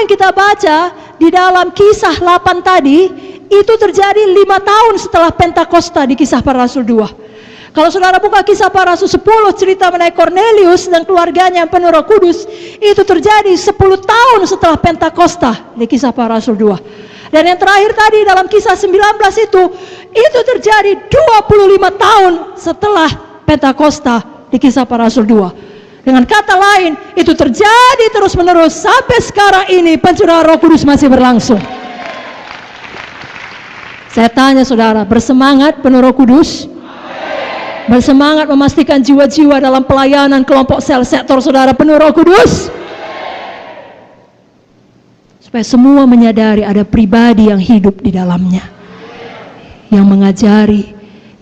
yang kita baca di dalam Kisah 8 tadi, itu terjadi 5 tahun setelah Pentakosta di Kisah Para Rasul 2. Kalau saudara buka Kisah Para Rasul 10, cerita mengenai Cornelius dan keluarganya yang penuh Roh Kudus, itu terjadi 10 tahun setelah Pentakosta di Kisah Para Rasul 2. Dan yang terakhir tadi dalam Kisah 19 itu terjadi 25 tahun setelah Pentakosta di Kisah Para Rasul 2. Dengan kata lain, itu terjadi terus menerus sampai sekarang ini pencurahan Roh Kudus masih berlangsung. Saya tanya saudara, bersemangat penuh Roh Kudus? Bersemangat memastikan jiwa-jiwa dalam pelayanan kelompok sel sektor saudara penuh Roh Kudus? Supaya semua menyadari ada pribadi yang hidup di dalamnya, yang mengajari,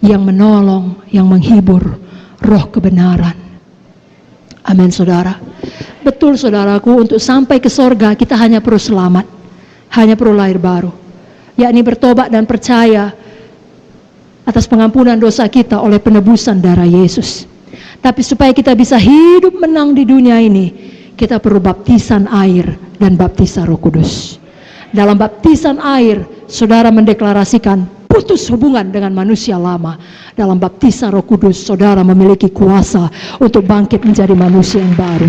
yang menolong, yang menghibur, roh kebenaran. Amin saudara. Betul saudaraku, untuk sampai ke sorga kita hanya perlu selamat, hanya perlu lahir baru, yakni bertobat dan percaya atas pengampunan dosa kita oleh penebusan darah Yesus. Tapi supaya kita bisa hidup menang di dunia ini, kita perlu baptisan air dan baptisan Roh Kudus. Dalam baptisan air, saudara mendeklarasikan putus hubungan dengan manusia lama. Dalam baptisan Roh Kudus, saudara memiliki kuasa untuk bangkit menjadi manusia yang baru.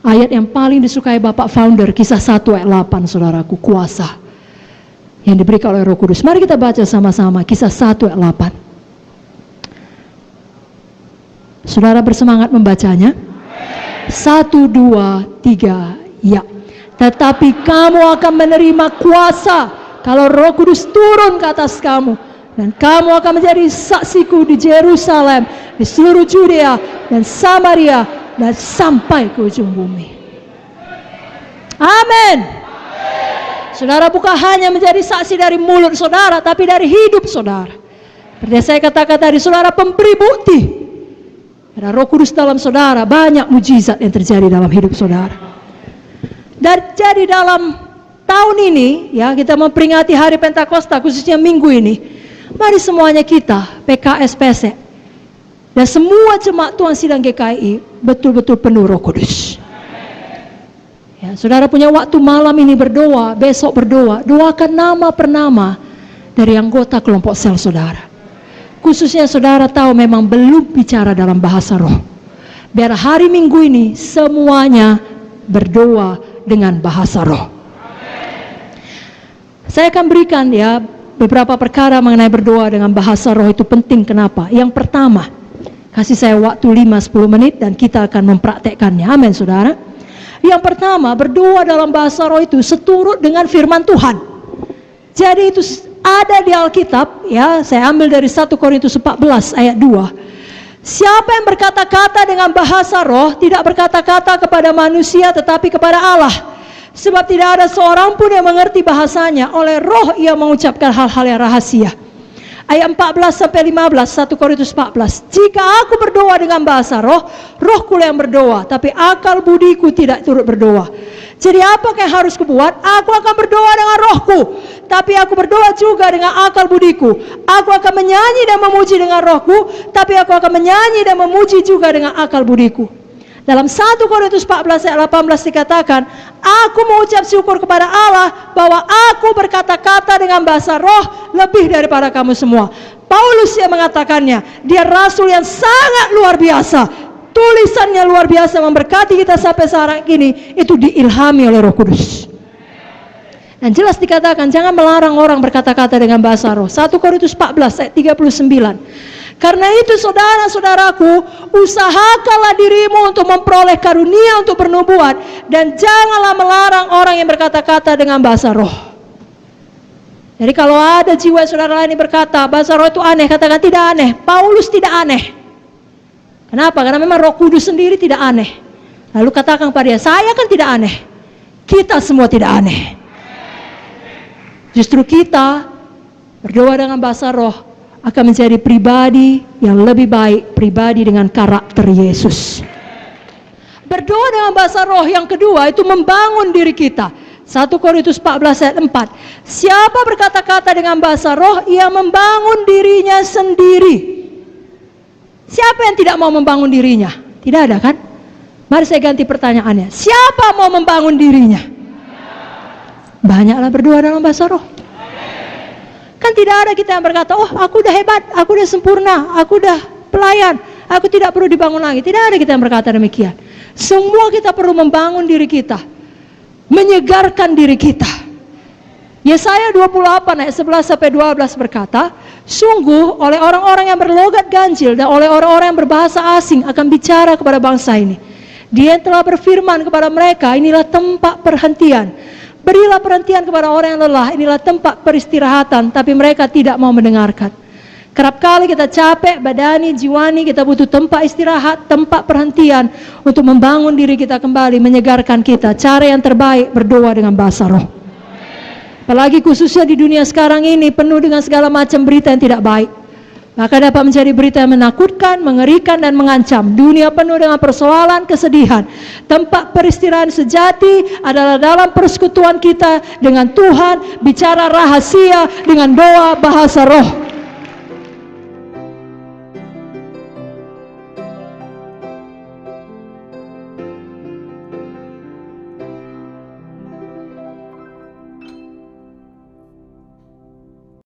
Ayat yang paling disukai Bapak Founder, Kisah 1 ayat 8, saudaraku, kuasa yang diberikan oleh Roh Kudus. Mari kita baca sama-sama Kisah 1 ayat 8. Saudara bersemangat membacanya? 1, 2, 3, ya. Tetapi kamu akan menerima kuasa kalau Roh Kudus turun ke atas kamu, dan kamu akan menjadi saksiku di Yerusalem, di seluruh Judea dan Samaria, dan sampai ke ujung bumi. Amin. Saudara bukan hanya menjadi saksi dari mulut saudara, tapi dari hidup saudara. Seperti saya katakan tadi, saudara pemberi bukti. Ada Roh Kudus dalam saudara, banyak mujizat yang terjadi dalam hidup saudara. Dan jadi dalam tahun ini, ya, kita memperingati hari Pentakosta, khususnya minggu ini. Mari semuanya kita, PKS PC, dan semua jemaat Tuhan Sidang GKI, betul-betul penuh Roh Kudus. Ya, saudara punya waktu malam ini berdoa, besok berdoa, doakan nama per nama dari anggota kelompok sel saudara. Khususnya saudara tahu memang belum bicara dalam bahasa roh. Biar hari Minggu ini semuanya berdoa dengan bahasa roh. Saya akan berikan ya beberapa perkara mengenai berdoa dengan bahasa roh itu penting. Kenapa? Yang pertama, kasih saya waktu 5-10 menit dan kita akan mempraktekkannya. Amin saudara. Yang pertama, berdoa dalam bahasa roh itu seturut dengan firman Tuhan. Jadi itu ada di Alkitab, ya, saya ambil dari 1 Korintus 14 ayat 2. Siapa yang berkata-kata dengan bahasa roh tidak berkata-kata kepada manusia tetapi kepada Allah. Sebab tidak ada seorang pun yang mengerti bahasanya, oleh roh ia mengucapkan hal-hal yang rahasia. Ayat 14-15, 1 Korintus 14. Jika aku berdoa dengan bahasa roh, rohku yang berdoa, tapi akal budiku tidak turut berdoa. Jadi apa yang harus kubuat? Aku akan berdoa dengan rohku, tapi aku berdoa juga dengan akal budiku. Aku akan menyanyi dan memuji dengan rohku, tapi aku akan menyanyi dan memuji juga dengan akal budiku. Dalam 1 Korintus 14 ayat 18 dikatakan, aku mengucap syukur kepada Allah bahwa aku berkata-kata dengan bahasa roh lebih daripada kamu semua. Paulus yang mengatakannya, dia rasul yang sangat luar biasa. Tulisannya luar biasa, memberkati kita sampai sekarang ini, itu diilhami oleh Roh Kudus. Dan jelas dikatakan, jangan melarang orang berkata-kata dengan bahasa roh. 1 Korintus 14 ayat 39. Karena itu saudara-saudaraku, usahakanlah dirimu untuk memperoleh karunia untuk bernubuat, dan janganlah melarang orang yang berkata-kata dengan bahasa roh. Jadi kalau ada jiwa saudara lain yang berkata bahasa roh itu aneh, katakan tidak aneh. Paulus tidak aneh. Kenapa? Karena memang Roh Kudus sendiri tidak aneh. Lalu katakan pada dia, saya kan tidak aneh. Kita semua tidak aneh. Justru kita berdoa dengan bahasa roh akan menjadi pribadi yang lebih baik, pribadi dengan karakter Yesus. Berdoa dengan bahasa roh yang kedua itu membangun diri kita. 1 Korintus 14 ayat 4. Siapa berkata-kata dengan bahasa roh, ia membangun dirinya sendiri. Siapa yang tidak mau membangun dirinya? Tidak ada kan? Mari saya ganti pertanyaannya. Siapa mau membangun dirinya? Banyaklah berdoa dalam bahasa roh. Kan tidak ada kita yang berkata, oh aku udah hebat, aku udah sempurna, aku udah pelayan, aku tidak perlu dibangun lagi. Tidak ada kita yang berkata demikian. Semua kita perlu membangun diri kita, menyegarkan diri kita. Yesaya 28 ayat 11 sampai 12 berkata, sungguh oleh orang-orang yang berlogat ganjil dan oleh orang-orang yang berbahasa asing akan bicara kepada bangsa ini. Dia yang telah berfirman kepada mereka, inilah tempat perhentian. Berilah perhentian kepada orang yang lelah, inilah tempat peristirahatan, tapi mereka tidak mau mendengarkan. Kerap kali kita capek, badani, jiwani, kita butuh tempat istirahat, tempat perhentian untuk membangun diri kita kembali, menyegarkan kita. Cara yang terbaik berdoa dengan bahasa roh. Apalagi khususnya di dunia sekarang ini penuh dengan segala macam berita yang tidak baik. Maka dapat menjadi berita yang menakutkan, mengerikan, dan mengancam. Dunia penuh dengan persoalan, kesedihan. Tempat peristirahatan sejati adalah dalam persekutuan kita dengan Tuhan, bicara rahasia dengan doa bahasa roh.